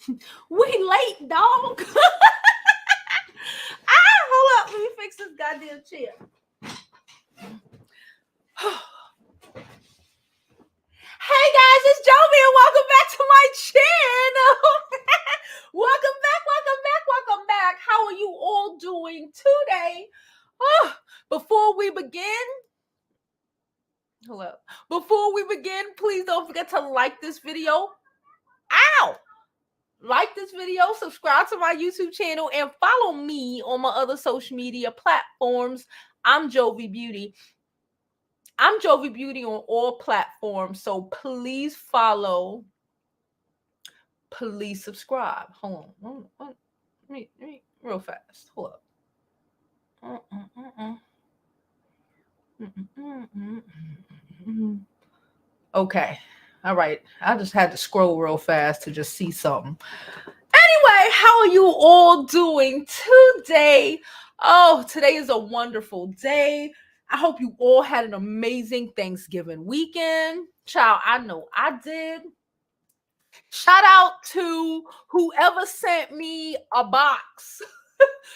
We late, dog. Hold up. Let me fix this goddamn chair. Hey guys, it's Jovi and welcome back to my channel. Welcome back. How are you all doing today? Before we begin, please don't forget to like this video. Like this video, subscribe to my YouTube channel, and follow me on my other social media platforms. I'm Jovi Beauty. I'm Jovi Beauty on all platforms, so please follow. Please subscribe. Hold on. Let me real fast. Hold up. Okay. All right. I just had to scroll real fast to just see something. Anyway, how are you all doing today? Oh, today is a wonderful day. I hope you all had an amazing Thanksgiving weekend. Child, I know I did. Shout out to whoever sent me a box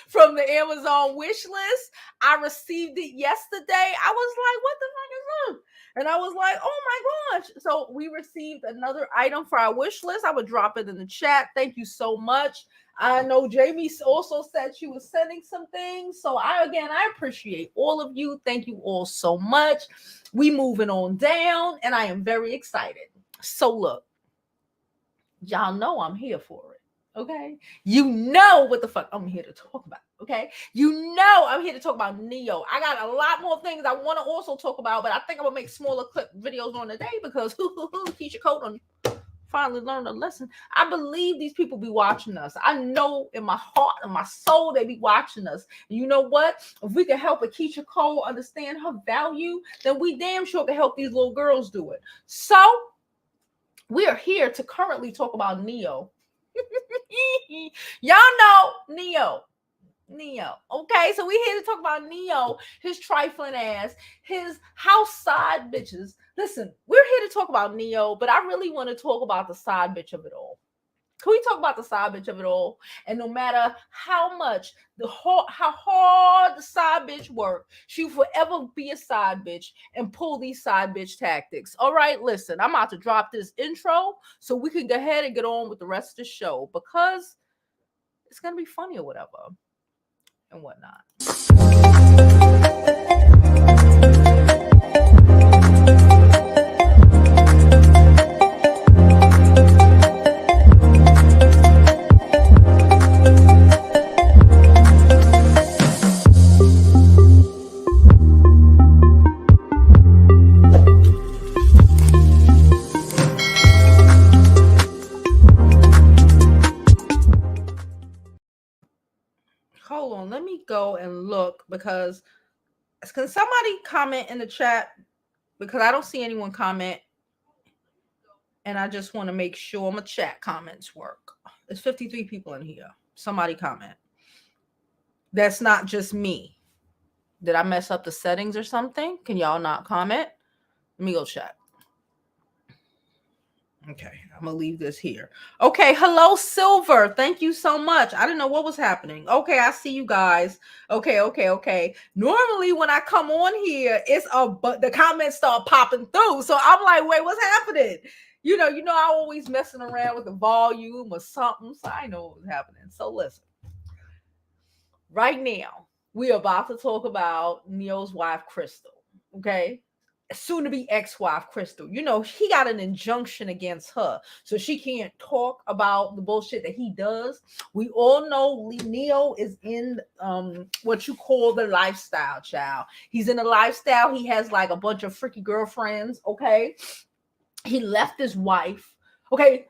from the Amazon wish list. I received it yesterday. I was like, what the fuck is this? And I was like, oh my gosh. So we received another item for our wish list. I would drop it in the chat. Thank you so much. I know Jamie also said she was sending some things. So I appreciate all of you. Thank you all so much. We moving on down and I am very excited. So look, y'all know I'm here for it. Okay, you know what the fuck I'm here to talk about. Okay, you know I'm here to talk about Ne-Yo. I got a lot more things I want to also talk about, but I think I'm gonna make smaller clip videos on the day because Keisha Cole done finally learned a lesson. I believe these people be watching us. I know in my heart and my soul they be watching us. And you know what? If we can help a Keisha Cole understand her value, then we damn sure can help these little girls do it. So we are here to currently talk about Ne-Yo. Y'all know Ne-Yo. Okay, so we here to talk about Ne-Yo, his trifling ass, his house side bitches. Listen, we're here to talk about Ne-Yo, but I really want to talk about the side bitch of it all. Can we talk about the side bitch of it all? And no matter how much how hard the side bitch work, she'll forever be a side bitch and pull these side bitch tactics. All right, listen, I'm about to drop this intro so we can go ahead and get on with the rest of the show because it's gonna be funny or whatever and whatnot. Hold on, let me go and look because can somebody comment in the chat because I don't see anyone comment and I just want to make sure my chat comments work. There's 53 people in here. Somebody comment. That's not just me. Did I mess up the settings or something? Can y'all not comment? Let me go check. Okay, I'm gonna leave this here. Okay, hello, Silver. Thank you so much. I didn't know what was happening. Okay, I see you guys. Okay. Normally, when I come on here, but the comments start popping through. So I'm like, wait, what's happening? You know, I always messing around with the volume or something. So I know what was happening. So listen, right now we're about to talk about Ne-Yo's wife, Crystal. Okay. Soon to be ex-wife Crystal. You know, he got an injunction against her, so she can't talk about the bullshit that he does. We all know Ne-Yo is in what you call the lifestyle, child. He's in a lifestyle. He has like a bunch of freaky girlfriends. Okay, he left his wife. Okay,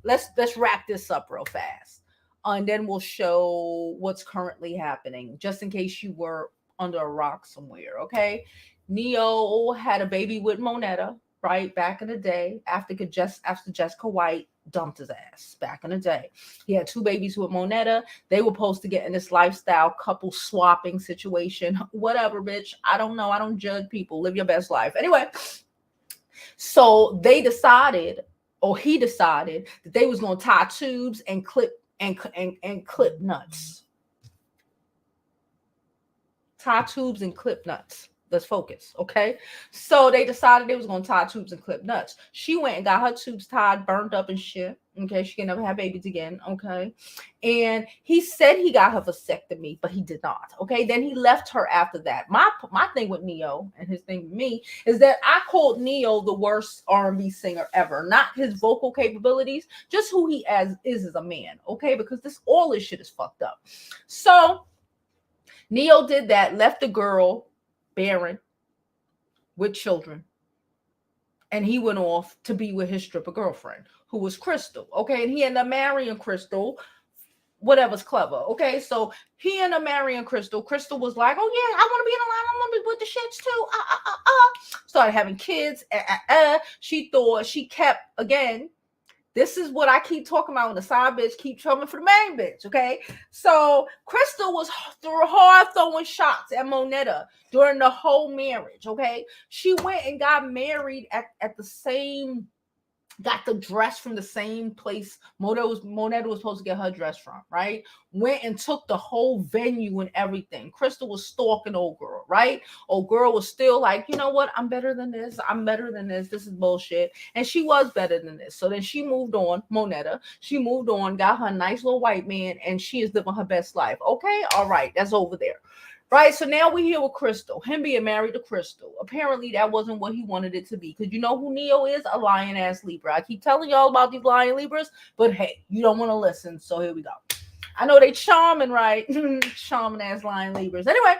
let's wrap this up real fast, and then we'll show what's currently happening, just in case you were under a rock somewhere. Okay. Ne-Yo had a baby with Monetta, right, back in the day, after Jessica White dumped his ass back in the day. He had 2 babies with Monetta. They were supposed to get in this lifestyle couple swapping situation. Whatever, bitch. I don't know. I don't judge people. Live your best life. Anyway, so they decided, or he decided that they was gonna tie tubes and clip and clip nuts. Tie tubes and clip nuts. Let's focus, okay? So they decided they was gonna tie tubes and clip nuts. She went and got her tubes tied, burned up and shit. Okay, she can never have babies again. Okay, and he said he got her vasectomy, but he did not. Okay, then he left her after that. My thing with Ne-Yo and his thing with me is that I called Ne-Yo the worst R&B singer ever. Not his vocal capabilities, just who he is as a man. Okay, because all this shit is fucked up. So Ne-Yo did that, left the girl barren with children, and he went off to be with his stripper girlfriend, who was Crystal. Okay, and he ended up marrying Crystal, whatever's clever. Okay, so he ended up marrying Crystal. Crystal was like, "Oh yeah, I want to be in the line. I want to be with the shits too." Started having kids. She thought she kept again. This is what I keep talking about when the side bitch keep coming for the main bitch, okay? So Crystal was hard throwing shots at Monetta during the whole marriage, okay? She went and got married at the same, got the dress from the same place Monetta was supposed to get her dress from, right? Went and took the whole venue and everything. Crystal was stalking old girl, right? Old girl was still like, you know what? I'm better than this. I'm better than this. This is bullshit. And she was better than this. So then she moved on, Monetta. She moved on, got her nice little white man, and she is living her best life. Okay? All right. That's over there. Right, so now we're here with Crystal, him being married to Crystal. Apparently, that wasn't what he wanted it to be. Because you know who Ne-Yo is? A lion-ass Libra. I keep telling y'all about these lion Libras, but hey, you don't want to listen, so here we go. I know they charming, right? Charming-ass lion Libras. Anyway,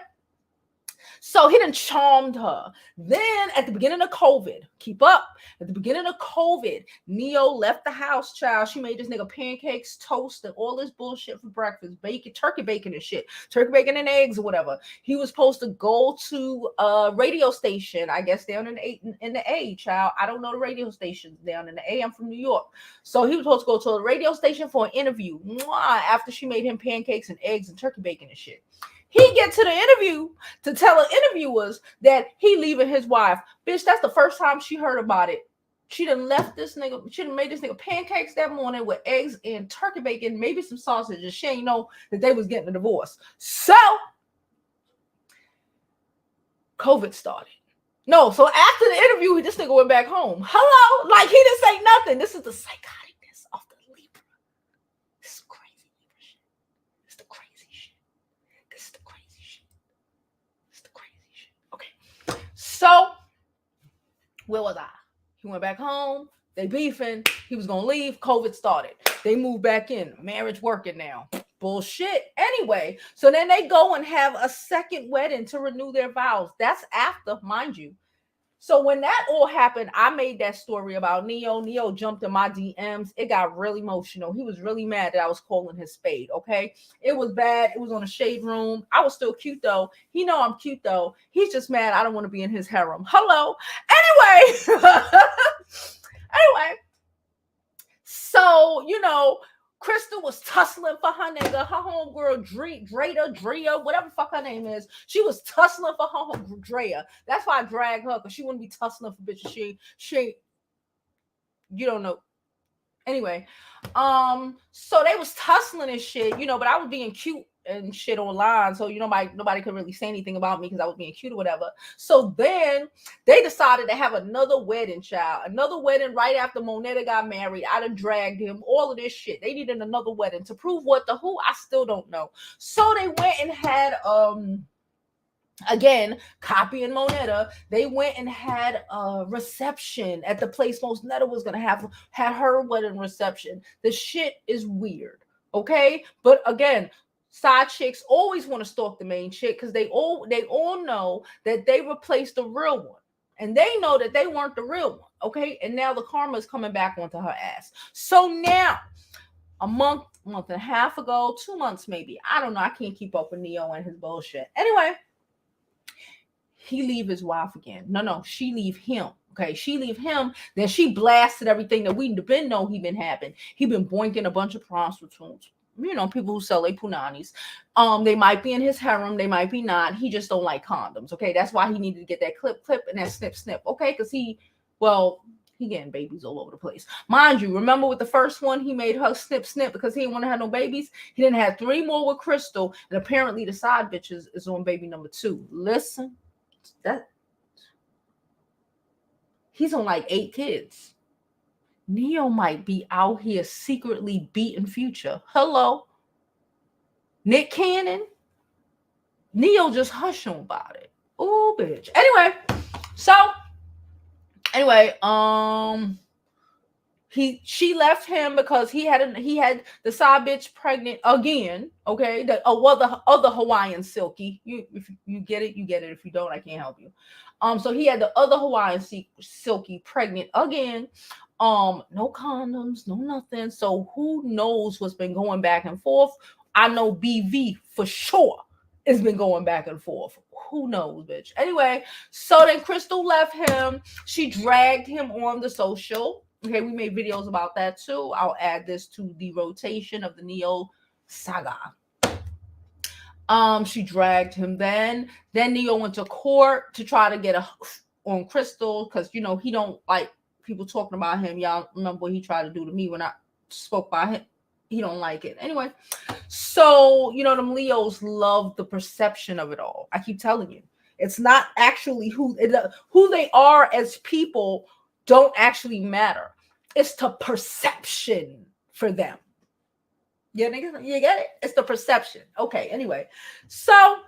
so he done charmed her. Then at the beginning of COVID, keep up. At the beginning of COVID, Ne-Yo left the house, child. She made this nigga pancakes, toast, and all this bullshit for breakfast. Bacon, turkey bacon and shit. Turkey bacon and eggs or whatever. He was supposed to go to a radio station, I guess down in the A, child. I don't know the radio stations down in the A. I'm from New York. So he was supposed to go to a radio station for an interview. After she made him pancakes and eggs and turkey bacon and shit. He get to the interview to tell the interviewers that he leaving his wife. Bitch, that's the first time she heard about it. She done left this nigga. She done made this nigga pancakes that morning with eggs and turkey bacon, maybe some sausage. And she ain't know that they was getting a divorce. So COVID started. No, so after the interview, this nigga went back home. Hello? Like he didn't say nothing. This is the psychoticness of the Libra. This is crazy Libra shit. This is the crazy shit. This is the crazy shit. This is the crazy shit. Okay. So, where was I? He went back home. They beefing. He was gonna leave. COVID started. They moved back in. Marriage working now. Bullshit. Anyway, so then they go and have a second wedding to renew their vows. That's after, mind you. So when that all happened, I made that story about Ne-Yo. Ne-Yo jumped in my DMs. It got really emotional. He was really mad that I was calling his spade, okay? It was bad. It was on a shade room. I was still cute, though. He know I'm cute, though. He's just mad I don't want to be in his harem. Hello. Anyway. Anyway. So, you know, Crystal was tussling for her nigga, her homegirl Drea, whatever fuck her name is. She was tussling for her home Drea. That's why I drag her, because she wouldn't be tussling for bitches. She you don't know. Anyway, so they was tussling and shit, you know, but I was being cute and shit online, so you know, nobody could really say anything about me because I was being cute or whatever. So then they decided to have another wedding, child. Another wedding right after Monetta got married. I done dragged him, all of this shit. They needed another wedding to prove what the who, I still don't know. So they went and had again, copying Monetta, they went and had a reception at the place Monetta was gonna had her wedding reception. The shit is weird, okay? But again, side chicks always want to stalk the main chick because they all know that they replaced the real one, and they know that they weren't the real one, okay? And now the karma is coming back onto her ass. So now, a month and a half ago, 2 months maybe, I don't know. I can't keep up with Ne-Yo and his bullshit. Anyway. He leave his wife again. No, she leave him. Okay, she leave him. Then she blasted everything that we been know he been having. He been boinking a bunch of prostitutes. You know, people who sell their punanis. They might be in his harem. They might be not. He just don't like condoms. Okay, that's why he needed to get that clip, and that snip. Okay, because He getting babies all over the place. Mind you, remember with the first one, he made her snip because he didn't want to have no babies. He didn't have 3 more with Crystal, and apparently the side bitches is on baby number 2. Listen, that he's on like 8 kids. Ne-Yo might be out here secretly beating Future. Hello, Nick Cannon. Ne-Yo just hush him about it. Oh, bitch. Anyway, she left him because he had the side bitch pregnant again. Okay, the other Hawaiian Silky. If you get it, you get it. If you don't, I can't help you. So he had the other Hawaiian Silky pregnant again. No condoms, no nothing. So who knows what's been going back and forth? I know BV for sure. It's been going back and forth. Who knows, bitch? Anyway, so then Crystal left him. She dragged him on the social. Okay, we made videos about that too. I'll add this to the rotation of the Ne-Yo saga. She dragged him then. Then Ne-Yo went to court to try to get on Crystal because he don't like people talking about him. Y'all remember what he tried to do to me when I spoke about him. He don't like it. Anyway, so them Leos love the perception of it all. I keep telling you, it's not actually who they are as people don't actually matter. It's the perception for them. Yeah, niggas, you get it? It's the perception. Okay, anyway. So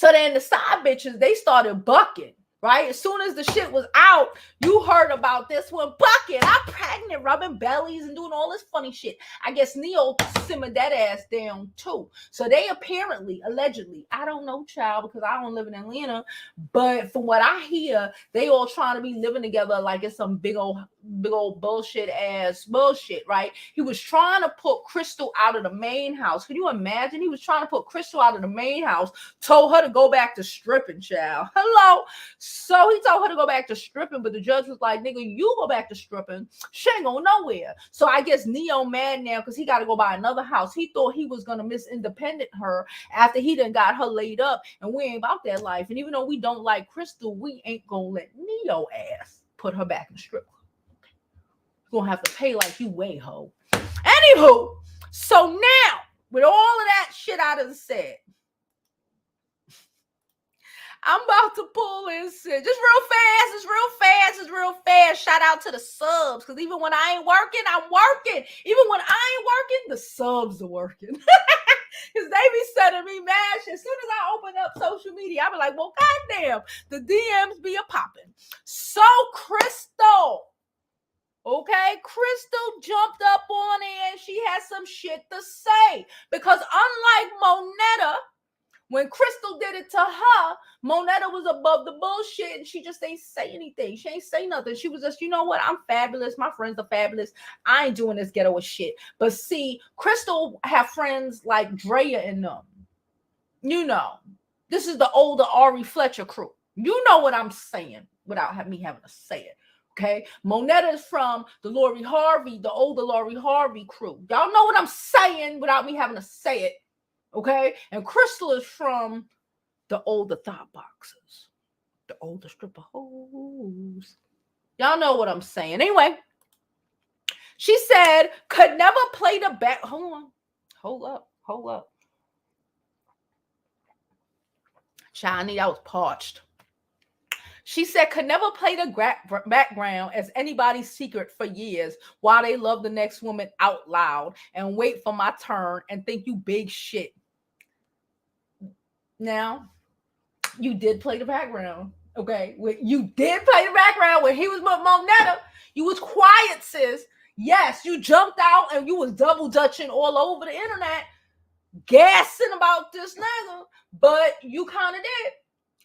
then the side bitches, they started bucking, right? As soon as the shit was out, you heard about this one bucking. I'm pregnant, rubbing bellies and doing all this funny shit. I guess Ne-Yo simmered that ass down too. So they apparently, allegedly, I don't know, child, because I don't live in Atlanta, but from what I hear, they all trying to be living together like it's some big old bullshit, right? He was trying to put Crystal out of the main house. Can you imagine? He was trying to put Crystal out of the main house, told her to go back to stripping, child. Hello. So he told her to go back to stripping, but the judge was like, nigga, you go back to stripping. She ain't going nowhere. So I guess Ne-Yo mad now because he got to go buy another house. He thought he was going to miss independent her after he done got her laid up, and we ain't about that life. And even though we don't like Crystal, we ain't going to let Ne-Yo ass put her back in strip. You're going to have to pay like you weigh, ho. Anywho, so now, with all of that shit I done said, I'm about to pull in shit. Just real fast. Shout out to the subs. Because even when I ain't working, I'm working. Even when I ain't working, the subs are working. Because they be sending me mad shit. As soon as I open up social media, I be like, well, goddamn, the DMs be a popping. So Crystal. Okay, Crystal jumped up on it and she had some shit to say. Because unlike Monetta, when Crystal did it to her, Monetta was above the bullshit and she just ain't say anything. She ain't say nothing. She was just, you know what? I'm fabulous. My friends are fabulous. I ain't doing this ghetto shit. But see, Crystal have friends like Drea and them. This is the older Ari Fletcher crew. You know what I'm saying without me having to say it. Okay, Monetta is from the older Lori Harvey crew. Y'all know what I'm saying without me having to say it. Okay, and Crystal is from the older thought boxes, the older stripper hoes. Y'all know what I'm saying. Anyway, she said could never play the back. Hold up. Chani, I was parched. She said could never play the background as anybody's secret for years while they love the next woman out loud and wait for my turn and think you big shit. Now, you did play the background, okay? You did play the background when he was with Monetta. You was quiet, sis. Yes, you jumped out and you was double dutching all over the internet, gassing about this nigga, but you kind of did.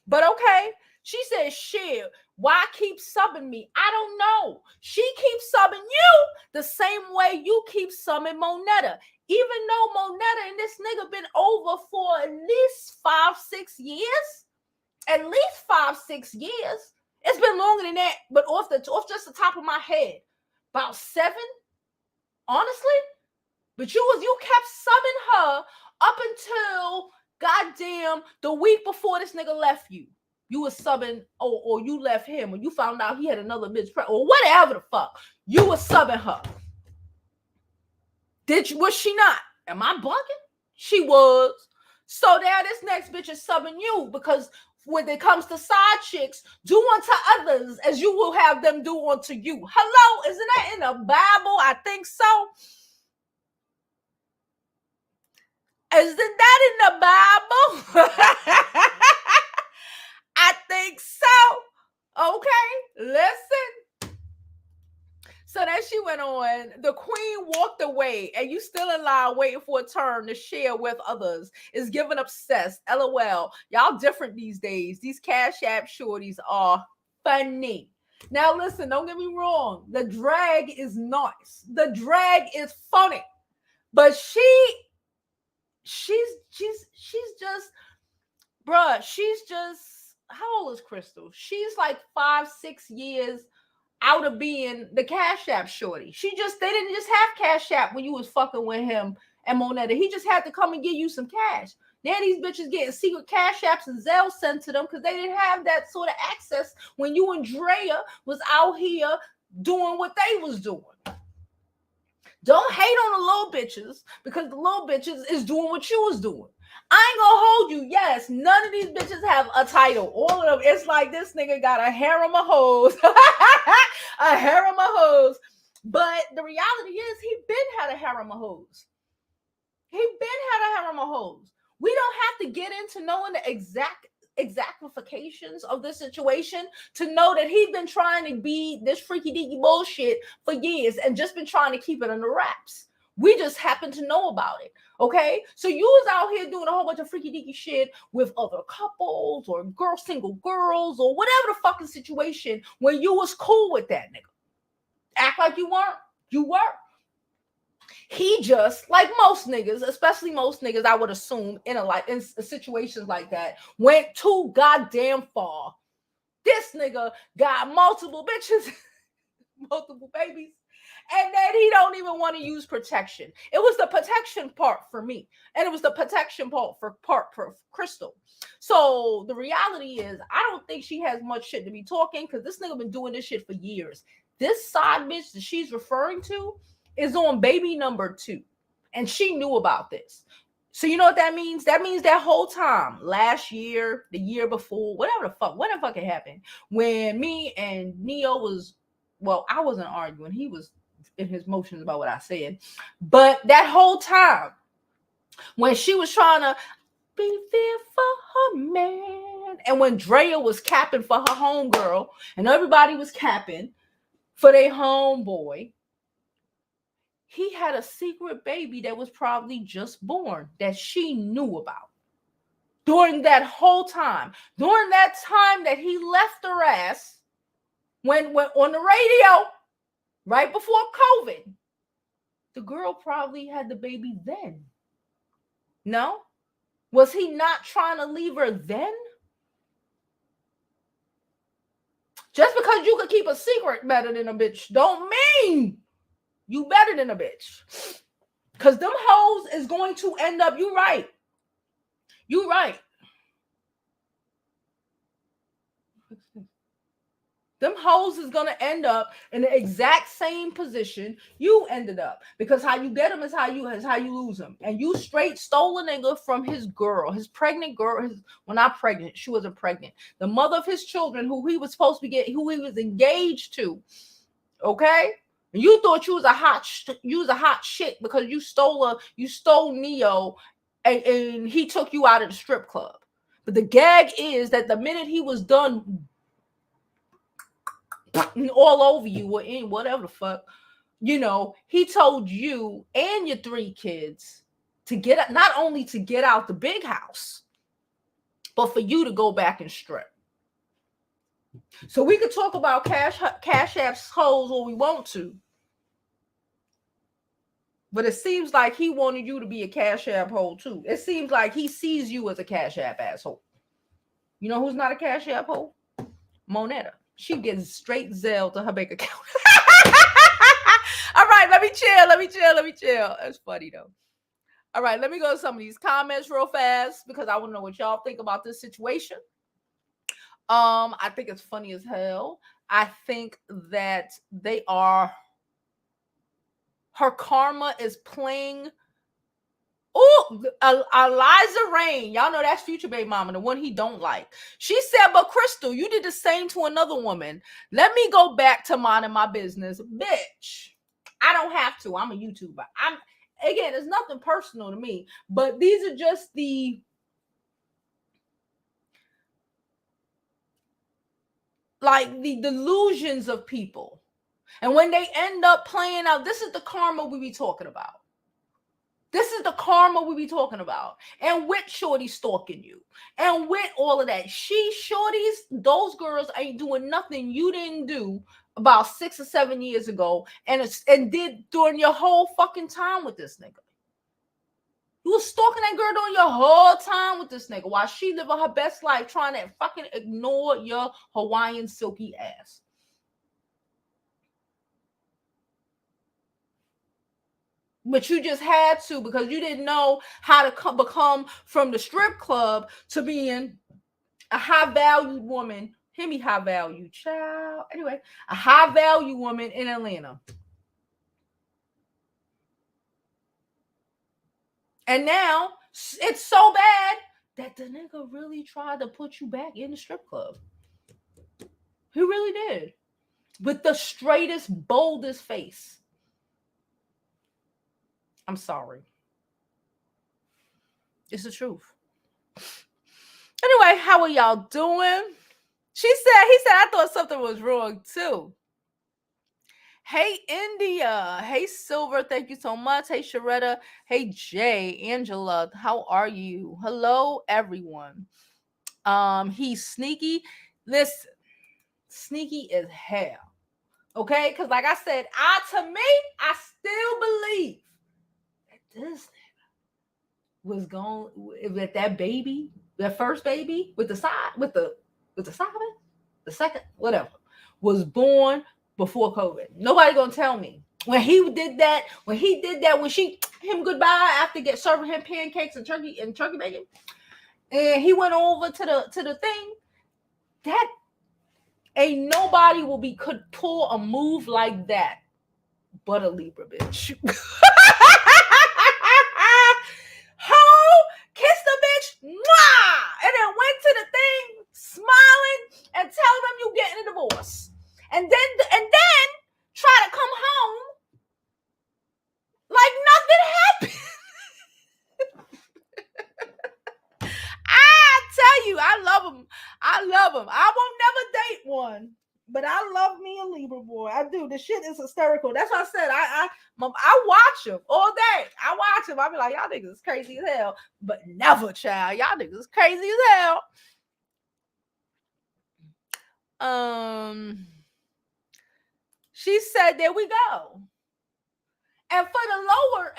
But okay, she said, shit, why keep subbing me? I don't know. She keeps subbing you the same way you keep subbing Monetta. Even though Monetta and this nigga been over for at least 5-6 years. At least 5-6 years. It's been longer than that, but off just the top of my head. About 7, honestly. But you kept subbing her up until goddamn the week before this nigga left you. You was subbing, or you left him, or you found out he had another bitch, or whatever the fuck. You was subbing her. Was she not? Am I bugging? She was. So now this next bitch is subbing you, because when it comes to side chicks, do unto others as you will have them do unto you. Hello, isn't that in the Bible? I think so. Isn't that in the Bible? I think so. Okay, listen. So then she went on. The queen walked away, and you still in line waiting for a turn to share with others. Is giving obsessed. LOL. Y'all different these days. These Cash App shorties are funny. Now listen, don't get me wrong. The drag is nice. The drag is funny. But she's just, bruh, she's just, how old is Crystal? She's like 5-6 years out of being the Cash App shorty. They didn't just have Cash App when you was fucking with him and Monetta. He just had to come and give you some cash. Now these bitches getting secret Cash Apps and Zelle sent to them because they didn't have that sort of access when you and Drea was out here doing what they was doing. Don't hate on the little bitches, because the little bitches is doing what you was doing. I ain't gonna hold you. Yes, none of these bitches have a title. All of them, it's like this nigga got a harem of hoes. A harem of hoes. But the reality is he been had a harem of hoes. We don't have to get into knowing the exactifications of the situation to know that he's been trying to be this freaky deaky bullshit for years and just been trying to keep it under wraps. We just happen to know about it. Okay, so you was out here doing a whole bunch of freaky deaky shit with other couples or single girls or whatever the fucking situation when you was cool with that nigga. Act like you weren't. You were. He just, like most niggas, especially most niggas, I would assume in situations like that, went too goddamn far. This nigga got multiple bitches, multiple babies, and then he don't even want to use protection. It was the protection part for me, and it was the protection part for Crystal. So the reality is, I don't think she has much shit to be talking, because this nigga been doing this shit for years. This side bitch that she's referring to is on baby number 2, and she knew about this. So you know what that means? That means that whole time, last year, the year before, when the fuck it happened, when me and Neo was, well, I wasn't arguing. He was in his motions about what I said. But that whole time, when she was trying to be there for her man, and when Drea was capping for her homegirl, and everybody was capping for their homeboy, he had a secret baby that was probably just born that she knew about. During that whole time, during that time that he left her ass, when on the radio, right before COVID, the girl probably had the baby then. No? Was he not trying to leave her then? Just because you could keep a secret better than a bitch don't mean you better than a bitch. Because them hoes is going to end up, you right. Them hoes is going to end up in the exact same position you ended up. Because how you get them is how you lose them. And you straight stole a nigga from his girl, his pregnant girl. Well, not pregnant. She wasn't pregnant. The mother of his children, who he was supposed to be who he was engaged to. Okay? And you thought you was a hot shit because you stole Neo, and he took you out of the strip club. But the gag is that the minute he was done all over you or in whatever the fuck, he told you and your 3 kids to not only to get out the big house, but for you to go back and strip. So we could talk about Cash App's hoes all we want to, but it seems like he wanted you to be a Cash App hole too. It seems like he sees you as a Cash App asshole. You know who's not a Cash App hole? Monetta. She gets straight Zelle to her bank account. All right, let me chill. That's funny though. All right, let me go to some of these comments real fast because I want to know what y'all think about this situation. I think it's funny as hell. I think that they are. Her karma is playing. Oh, Eliza Rain. Y'all know that's Future Baby Mama, the one he don't like. She said, but Crystal, you did the same to another woman. Let me go back to minding my business. Bitch, I don't have to. I'm a YouTuber. Again, it's nothing personal to me, but these are just the delusions of people. And when they end up playing out, this is the karma we be talking about. This is the karma we be talking about. And with Shorty stalking you. And with all of that. Shorties, those girls ain't doing nothing you didn't do about 6 or 7 years ago and did during your whole fucking time with this nigga. You was stalking that girl during your whole time with this nigga while she living her best life trying to fucking ignore your Hawaiian silky ass. But you just had to because you didn't know how to become from the strip club to being a high-valued woman. Hear me, high-value child. Anyway, a high-value woman in Atlanta. And now it's so bad that the nigga really tried to put you back in the strip club. He really did. With the straightest, boldest face. I'm sorry. It's the truth. Anyway, how are y'all doing? He said, I thought something was wrong too. Hey, India. Hey, Silver. Thank you so much. Hey, Sharetta. Hey, Jay. Angela. How are you? Hello, everyone. He's sneaky. Listen, sneaky as hell. Okay? Because like I said, to me, I still believe that this nigga was going with that baby, that first baby, with the side, with the side, the second, whatever, was born before COVID. Nobody gonna tell me when he did that. When she him goodbye after serving him pancakes and turkey bacon, and he went over to the thing. That ain't nobody could pull a move like that, but a Libra bitch. Ho, kissed the bitch, mwah, and then went to the thing, smiling and telling them you getting a divorce. And then try to come home like nothing happened. I tell you, I love him. I won't never date one, but I love me a Libra boy. I do. The shit is hysterical. That's what I said. I watch him all day. I watch him. I be like, y'all niggas is crazy as hell, but never, child. Y'all niggas is crazy as hell. She said, there we go. And for the lower,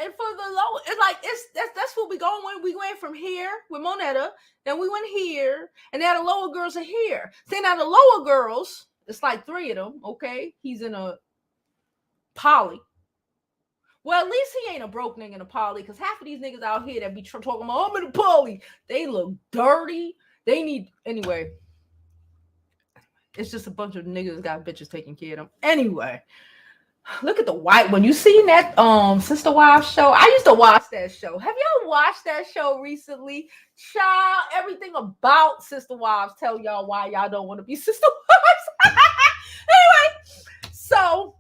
it's like that's what we going when we went from here with Monetta, then we went here, and now the lower girls are here. See, now the lower girls, it's like 3 of them, okay? He's in a poly. Well, at least he ain't a broke nigga in a poly, because half of these niggas out here that be talking about, I'm in a poly, they look dirty. They need, anyway. It's just a bunch of niggas that got bitches taking care of them. Anyway. Look at the white one. You seen that Sister Wives show? I used to watch that show. Have y'all watched that show recently? Child, everything about Sister Wives tell y'all why y'all don't want to be Sister Wives. Anyway, so,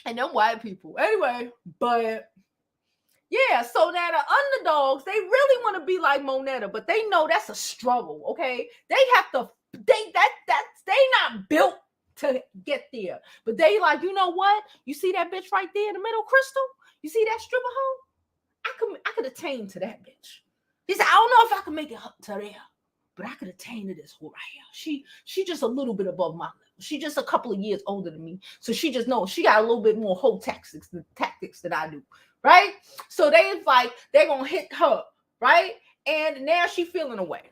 and them white people. Anyway, but yeah, so now the underdogs, they really want to be like Monetta, but they know that's a struggle, okay? They have to, they not built to get there. But they like, you know what? You see that bitch right there in the middle, Crystal? You see that stripper hoe? I could attain to that bitch. He said, I don't know if I can make it up to there, but I could attain to this whore right here. She just a little bit above my level. She just a couple of years older than me. So she just knows she got a little bit more whole tactics than I do. Right? So they're gonna hit her, right? And now she feeling away.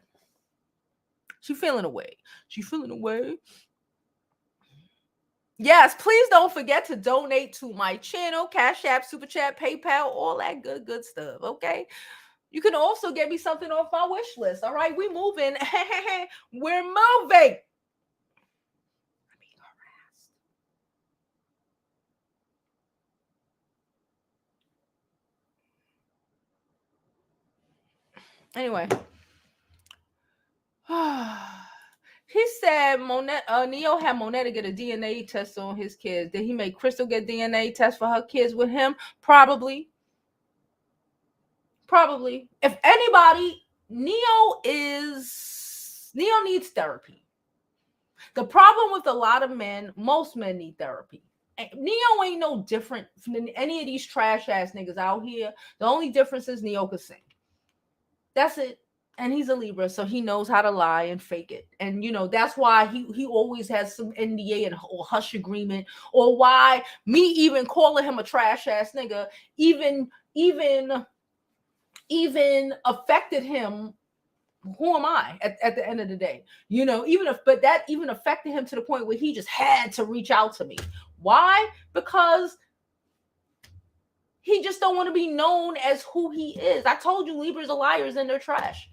Yes, please don't forget to donate to my channel, Cash App, Super Chat, PayPal, all that good stuff, okay? You can also get me something off my wish list. All right, we moving. We're moving. Anyway, he said Neo had Monetta get a DNA test on his kids. Did he make Crystal get DNA test for her kids with him? Probably. If anybody, Neo needs therapy. The problem with a lot of men, most men need therapy. Neo ain't no different than any of these trash ass niggas out here. The only difference is Neo can sing. That's it. And he's a Libra, so he knows how to lie and fake it. And that's why he always has some NDA or hush agreement, or why me even calling him a trash ass nigga even affected him. Who am I at the end of the day? But that even affected him to the point where he just had to reach out to me. Why? Because he just don't want to be known as who he is. I told you Libras are liars and they're trash.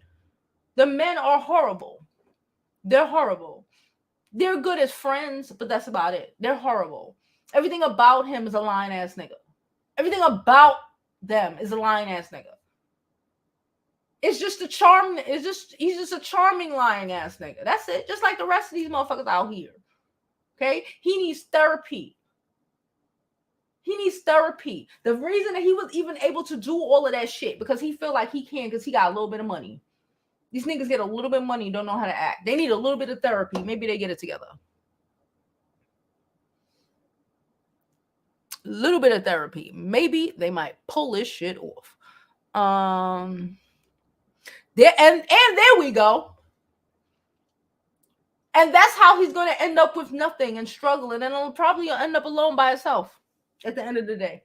The men are horrible. They're horrible. They're good as friends, but that's about it. They're horrible. Everything about him is a lying ass nigga. Everything about them is a lying ass nigga. It's just a charm. He's just a charming lying ass nigga. That's it. Just like the rest of these motherfuckers out here. Okay? He needs therapy. The reason that he was even able to do all of that shit, because he feel like he can, because he got a little bit of money. These niggas get a little bit of money and don't know how to act. They need a little bit of therapy. Maybe they get it together. A little bit of therapy. Maybe they might pull this shit off. There we go. And that's how he's going to end up with nothing and struggling, and he'll probably end up alone by himself at the end of the day.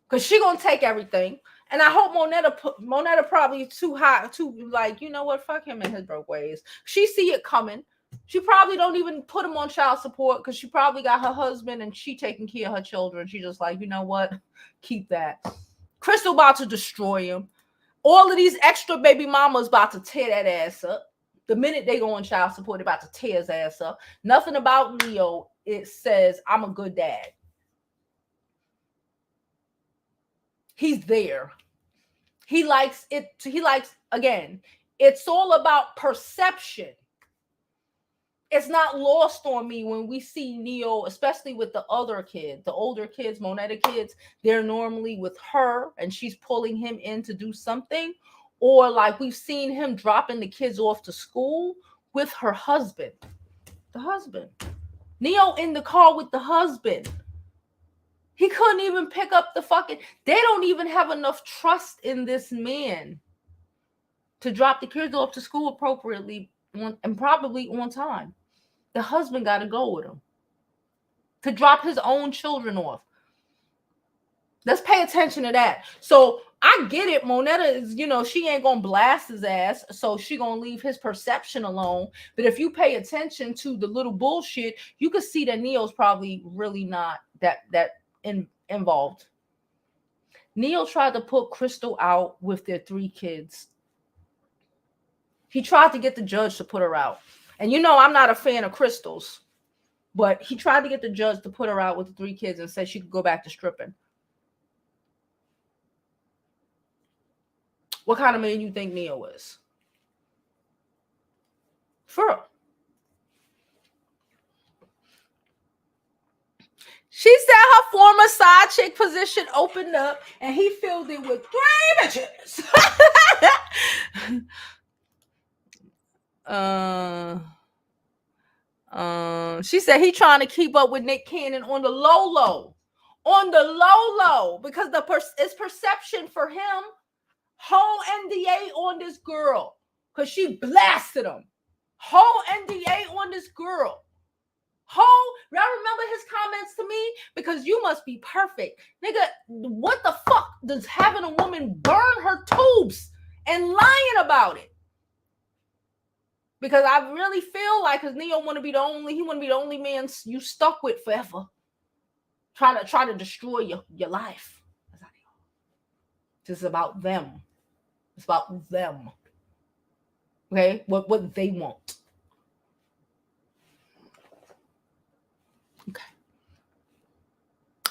Because she going to take everything. And I hope Monetta probably too high, like, you know what, fuck him and his broke ways. She see it coming. She probably don't even put him on child support because she probably got her husband and she taking care of her children. She just like, you know what, keep that. Crystal about to destroy him. All of these extra baby mamas about to tear that ass up. The minute they go on child support, they're about to tear his ass up. Nothing about Neo, it says, I'm a good dad. He's there. He likes it. Again, it's all about perception. It's not lost on me when we see Neo, especially with the other kids, the older kids, Monetta kids, they're normally with her and she's pulling him in to do something. Or like we've seen him dropping the kids off to school with her husband. The husband. Neo in the car with the husband. He couldn't even pick up the fucking... They don't even have enough trust in this man to drop the kids off to school appropriately and probably on time. The husband got to go with him to drop his own children off. Let's pay attention to that. So I get it. Monetta is, she ain't going to blast his ass. So she going to leave his perception alone. But if you pay attention to the little bullshit, you can see that Neo's probably really not that involved. Neo tried to put Crystal out with their 3 kids. He tried to get the judge to put her out. And I'm not a fan of Crystals. But he tried to get the judge to put her out with the 3 kids and said she could go back to stripping. What kind of man you think Neo is? For real. She said her former side chick position opened up and he filled it with 3 bitches. She said he trying to keep up with Nick Cannon on the low. Because it's perception for him. Whole NDA on this girl because she blasted him. Whole NDA on this girl. Y'all remember his comments to me? Because you must be perfect. Nigga, what the fuck does having a woman burn her tubes and lying about it? Because I really feel like because Neo want to be the only man you stuck with forever. Try to destroy your life. This is about them. It's about them. Okay? What they want. Okay.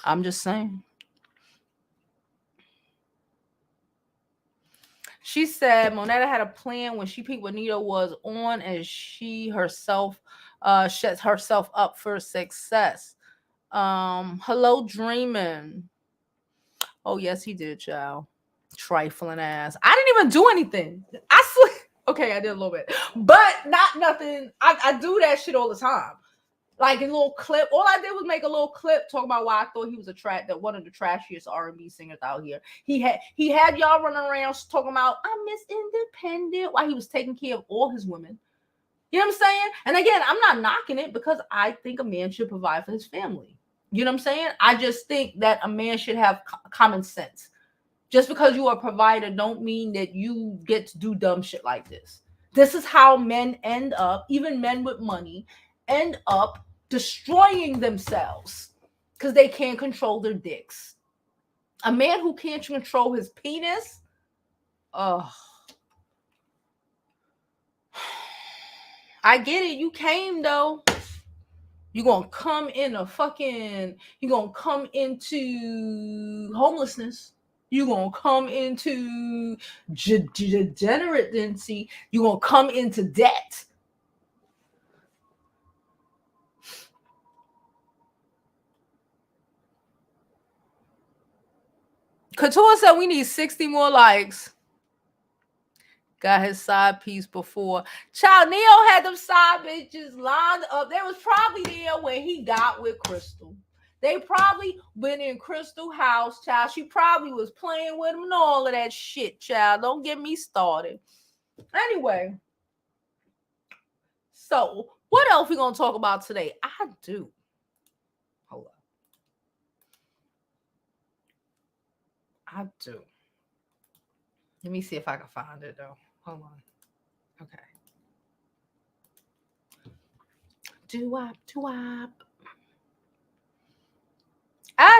I'm just saying. She said Monetta had a plan when she peeped what Neyo was on, and she herself sets herself up for success. Hello dreaming. Oh yes, he did, child. Trifling ass. I didn't even do anything. I swear. Okay, I did a little bit, but not nothing. I do that shit all the time. Like a little clip. All I did was make a little clip talking about why I thought he was that one of the trashiest R&B singers out here. He had y'all running around talking about I'm Miss Independent while he was taking care of all his women. You know what I'm saying? And again, I'm not knocking it because I think a man should provide for his family. You know what I'm saying? I just think that a man should have common sense. Just because you are a provider don't mean that you get to do dumb shit like this. This is how men end up, even men with money, end up destroying themselves because they can't control their dicks. A man who can't control his penis, oh, I get it. You came though. You're gonna come into homelessness. You're gonna come into degeneracy. You're gonna come into debt. Couture said we need 60 more likes. Got his side piece before. Child, Neo had them side bitches lined up. They was probably there when he got with Crystal. They probably went in Crystal house, child. She probably was playing with him and all of that shit, child. Don't get me started. Anyway, so what else we gonna talk about today? I do. Hold on. I do. Let me see if I can find it though. Hold on. Okay. Do-wop.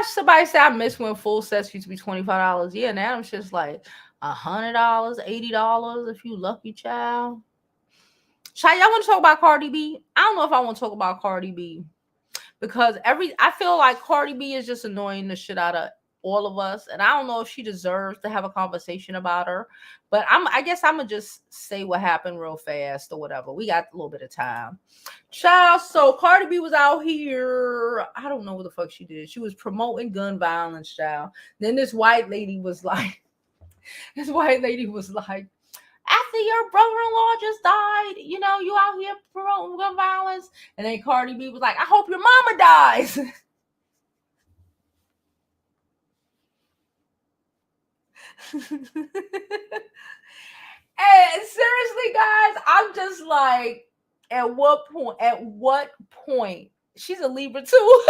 Somebody said I missed when full sets used to be $25. Yeah, now it's just like $100, $80 if you lucky, child. Child, y'all want to talk about Cardi B? I don't know if I want to talk about Cardi B because I feel like Cardi B is just annoying the shit out of all of us, and I don't know if she deserves to have a conversation about her. But I guess I'm gonna just say what happened real fast or whatever. We got a little bit of time. Child, so Cardi B was out here. I don't know what the fuck she did. She was promoting gun violence, child. Then this white lady was like, after your brother-in-law just died, you know, you out here promoting gun violence. And then Cardi B was like, I hope your mama dies. And seriously, guys, I'm just like, at what point? She's a Libra too.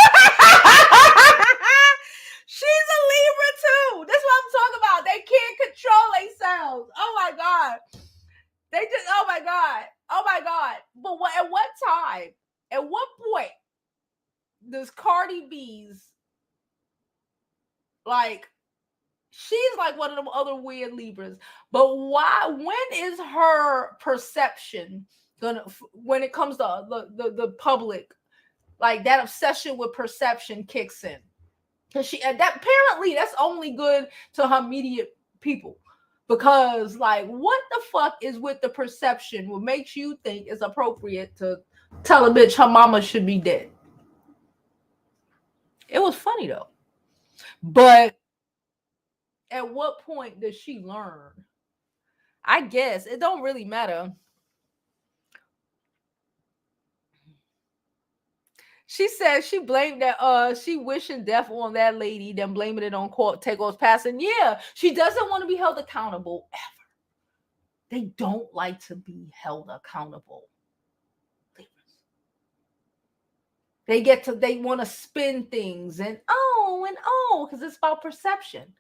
She's a Libra too. That's what I'm talking about. They can't control themselves. Oh my God. Oh my God. But at what time? At what point does Cardi B's, like, she's like one of them other weird Libras, but when is her perception gonna, when it comes to the public, like that obsession with perception kicks in? Because apparently that's only good to her immediate people. Because, like, what the fuck is with the perception? What makes you think it's appropriate to tell a bitch her mama should be dead? It was funny though. But at what point does she learn? I guess it don't really matter. She said she blamed that she wishing death on that lady, then blaming it on Takeover's passing. Yeah, she doesn't want to be held accountable ever. They don't like to be held accountable. They want to spin things and because it's about perception.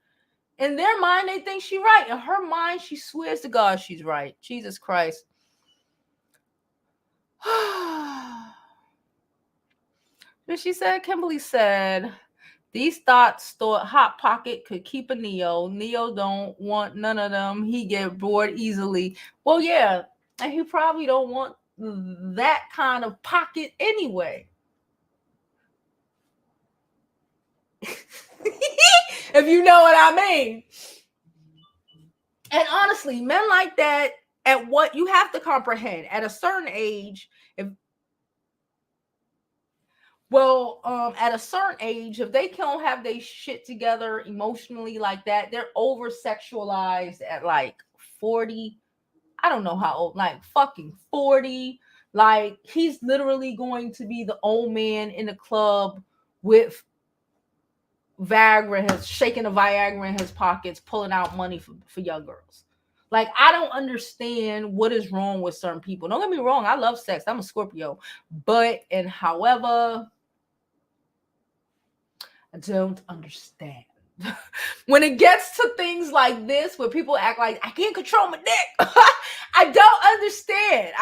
In their mind, they think she's right. In her mind, she swears to God she's right. Jesus Christ. She said, Kimberly said, These thoughts thought Hot Pocket could keep a Neo. Neo don't want none of them. He get bored easily. Well, yeah, and he probably don't want that kind of pocket anyway. If you know what I mean. And honestly, men like that, at what you have to comprehend at a certain age, if at a certain age, if they can't have their shit together emotionally like that, they're over sexualized at like 40. I don't know how old, like fucking 40. Like he's literally going to be the old man in the club with Viagra, has shaking a Viagra in his pockets, pulling out money for young girls. Like, I don't understand what is wrong with certain people. Don't get me wrong, I love sex. I'm a Scorpio. But, and however, I don't understand. When it gets to things like this, where people act like, I can't control my dick. I don't understand.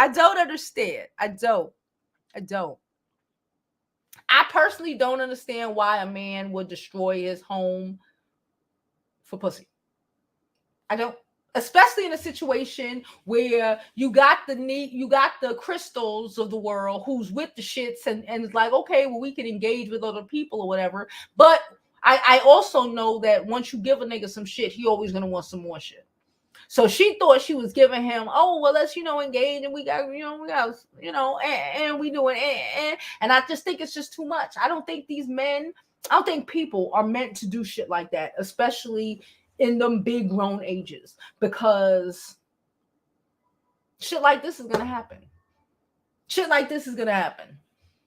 I don't. I personally don't understand why a man would destroy his home for pussy. I don't, especially in a situation where you got the crystals of the world who's with the shits and it's like, okay, well, we can engage with other people or whatever. But I also know that once you give a nigga some shit, he always gonna want some more shit. So she thought she was giving him, oh, well, let's, engage, and we got, and we doing, and I just think it's just too much. I don't think people are meant to do shit like that, especially in them big grown ages, because shit like this is going to happen.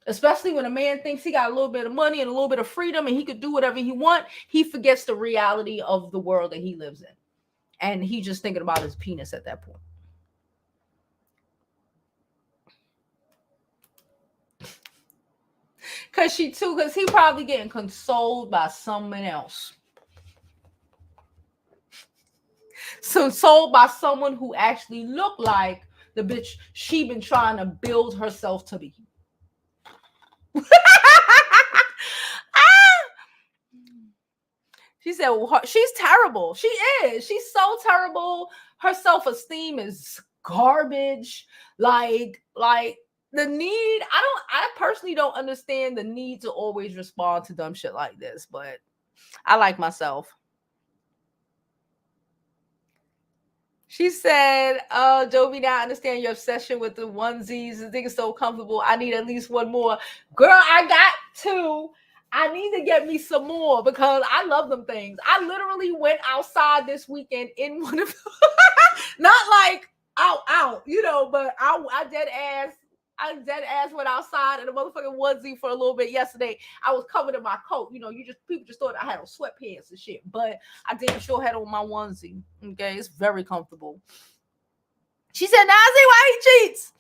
Especially when a man thinks he got a little bit of money and a little bit of freedom and he could do whatever he wants. He forgets the reality of the world that he lives in. And he's just thinking about his penis at that point. Because he probably getting consoled by someone else. Consoled by someone who actually looked like the bitch she been trying to build herself to be. She said, well, she's terrible. She is. She's so terrible. Her self-esteem is garbage. Like the need, I personally don't understand the need to always respond to dumb shit like this, but I like myself. She said, Jovi, now I understand your obsession with the onesies. The thing is so comfortable. I need at least one more. Girl, I got two. I need to get me some more because I love them things. I literally went outside this weekend in one of them. Not like out, but I dead ass went outside in a motherfucking onesie for a little bit yesterday. I was covered in my coat. People just thought I had on sweatpants and shit, but I damn sure had on my onesie. Okay, it's very comfortable. She said, "Now I see why he cheats."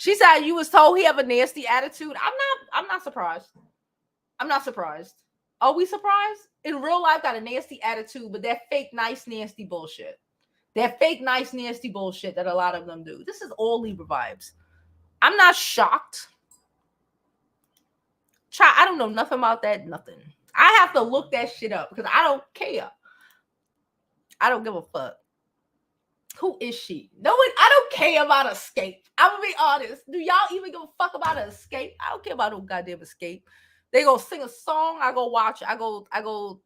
She said, "You was told he have a nasty attitude." I'm not surprised. Are we surprised? In real life, got a nasty attitude, but that fake nice nasty bullshit. That fake nice nasty bullshit that a lot of them do. This is all Libra vibes. I'm not shocked. I don't know nothing about that. Nothing. I have to look that shit up because I don't care. I don't give a fuck. Who is she? No one. I don't care about Escape. I'm gonna be honest. Do y'all even give a fuck about an Escape? I don't care about no goddamn Escape. They go sing a song. I go watch it. I go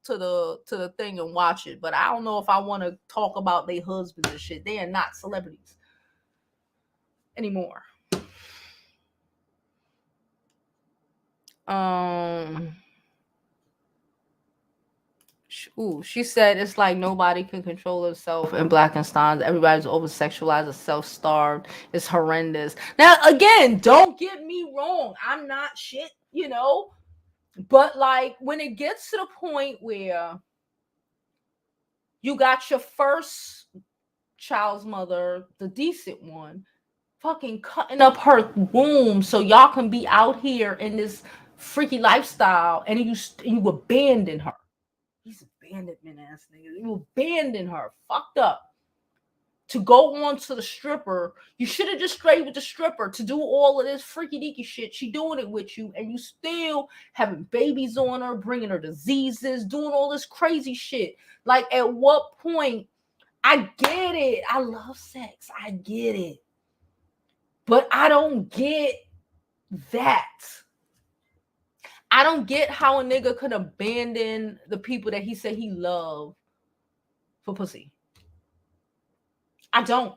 to the thing and watch it. But I don't know if I want to talk about their husbands and shit. They are not celebrities anymore. She said it's like nobody can control herself in Blackenstein. Everybody's over sexualized and self-starved. It's horrendous. Now, again, don't get me wrong. I'm not shit, But like when it gets to the point where you got your first child's mother, the decent one, fucking cutting up her womb so y'all can be out here in this freaky lifestyle, and you abandon her. He's abandonment ass nigga. You abandon her. Fucked up. to go on to the stripper. You should have just strayed with the stripper to do all of this freaky deaky shit. She doing it with you, and you still having babies on her, bringing her diseases, doing all this crazy shit. Like, at what point? I get it. I love sex. I get it. But I don't get that. I don't get how a nigga could abandon the people that he said he loved for pussy. I don't.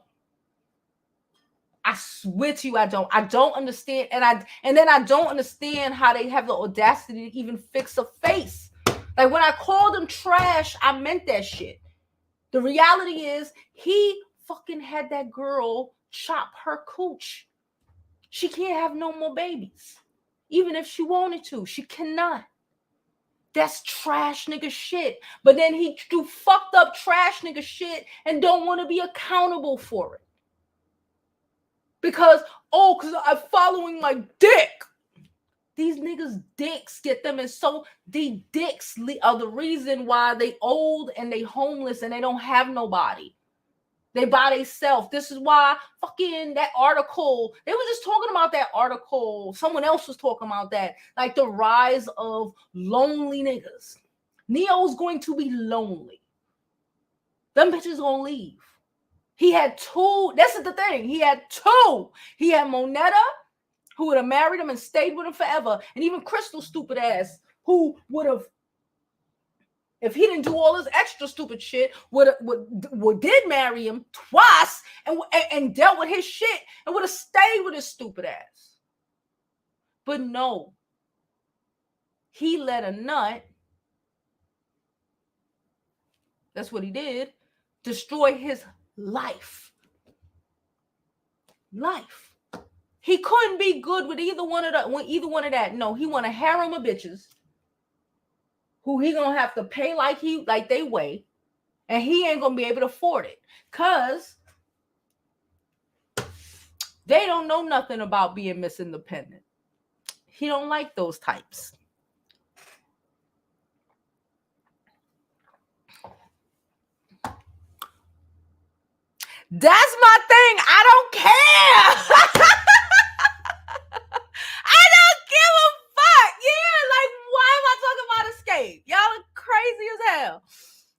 I swear to you, I don't. I don't understand. And then I don't understand how they have the audacity to even fix a face. Like, when I called him trash, I meant that shit. The reality is, he fucking had that girl chop her cooch. She can't have no more babies. Even if she wanted to, she cannot. That's trash nigga shit. But then he do fucked up trash nigga shit and don't want to be accountable for it. Because I'm following my dick. These niggas' dicks get them, and so the dicks are the reason why they old and they homeless and they don't have nobody. They by themselves. This is why fucking that article, they were just talking about that article. Someone else was talking about that. Like, the rise of lonely niggas. Neyo's going to be lonely. Them bitches gonna leave. He had two. This is the thing. He had two. He had Monetta, who would have married him and stayed with him forever. And even Crystal's stupid ass, who would have, if he didn't do all this extra stupid shit, did marry him twice and dealt with his shit and would have stayed with his stupid ass. But no. He let a nut, that's what he did, destroy his life. He couldn't be good with either one of that. No, he want a harem of bitches who he gonna have to pay like they weigh, and he ain't gonna be able to afford it, cause they don't know nothing about being Miss Independent. He don't like those types. That's my thing. I don't care. I don't give a fuck. Yeah, like, why am I talking about escape? Y'all are crazy as hell.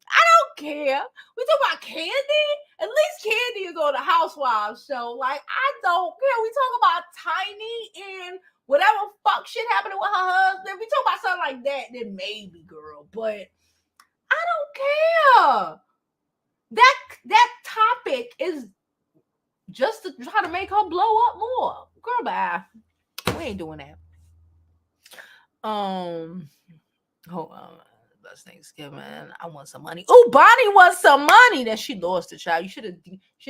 I don't care. We talk about Candy. At least Candy is on the Housewives show. Like, I don't care. We talk about Tiny and whatever fuck shit happening with her husband. We talk about something like that, then maybe, girl. But I don't care. That topic is just to try to make her blow up more. Girl, bye. We ain't doing that. Hold on. That's Thanksgiving. I want some money. Oh, Bonnie wants some money. Then she lost the child. You should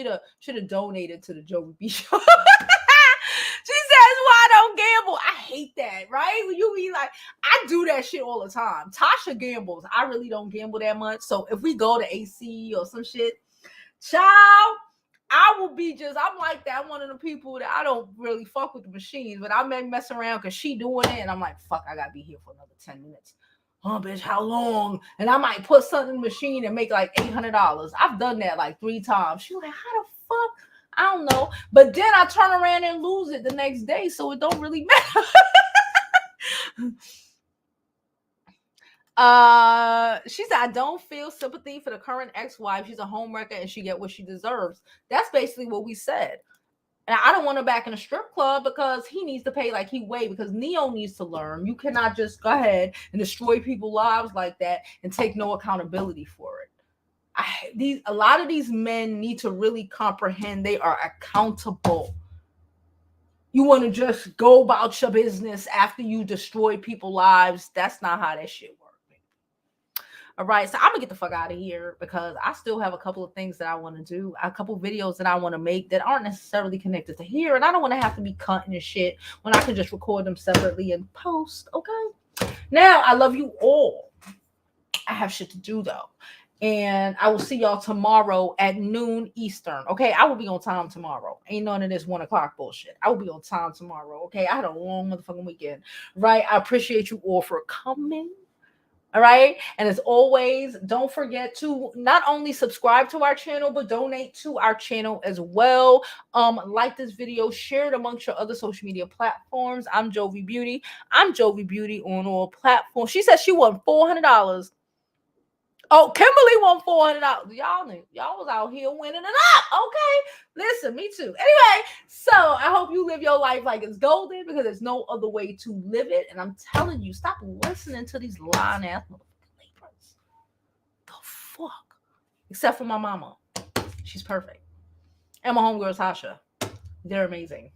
have donated to the Jovi Beauty show. She says, "Why I don't gamble?" I hate that, right? When you be like, I do that shit all the time. Tasha gambles. I really don't gamble that much. So if we go to AC or some shit, child, I will be I'm like that. I'm one of the people that I don't really fuck with the machines, but I may mess around because she doing it, and I'm like, fuck, I gotta be here for another 10 minutes. Oh, bitch, how long? And I might put something in the machine and make like $800. I've done that like 3 times. She's like, how the fuck? I don't know. But then I turn around and lose it the next day, so it don't really matter. She said, I don't feel sympathy for the current ex-wife. She's a homewrecker and she get what she deserves. That's basically what we said. And I don't want her back in a strip club because he needs to pay like he weighed, because Neo needs to learn. You cannot just go ahead and destroy people's lives like that and take no accountability for it. A lot of these men need to really comprehend they are accountable. You want to just go about your business after you destroy people's lives. That's not how that shit works. All right, so I'm gonna get the fuck out of here because I still have a couple of things that I want to do, a couple videos that I want to make that aren't necessarily connected to here, and I don't want to have to be cutting and shit when I can just record them separately and post. Okay, now I love you all. I have shit to do though. And I will see y'all tomorrow at noon Eastern. Okay, I will be on time tomorrow. Ain't none of this 1 o'clock bullshit. I will be on time tomorrow. Okay, I had a long motherfucking weekend. Right? I appreciate you all for coming. All right. And as always, don't forget to not only subscribe to our channel, but donate to our channel as well. Like this video, share it amongst your other social media platforms. I'm Jovi Beauty. I'm Jovi Beauty on all platforms. She said she won $400. Oh, Kimberly won $400. Y'all was out here winning it up. Okay. Listen, me too. Anyway, so I hope you live your life like it's golden, because there's no other way to live it. And I'm telling you, stop listening to these lying ass motherfuckers. The fuck? Except for my mama. She's perfect. And my homegirl Tasha. They're amazing.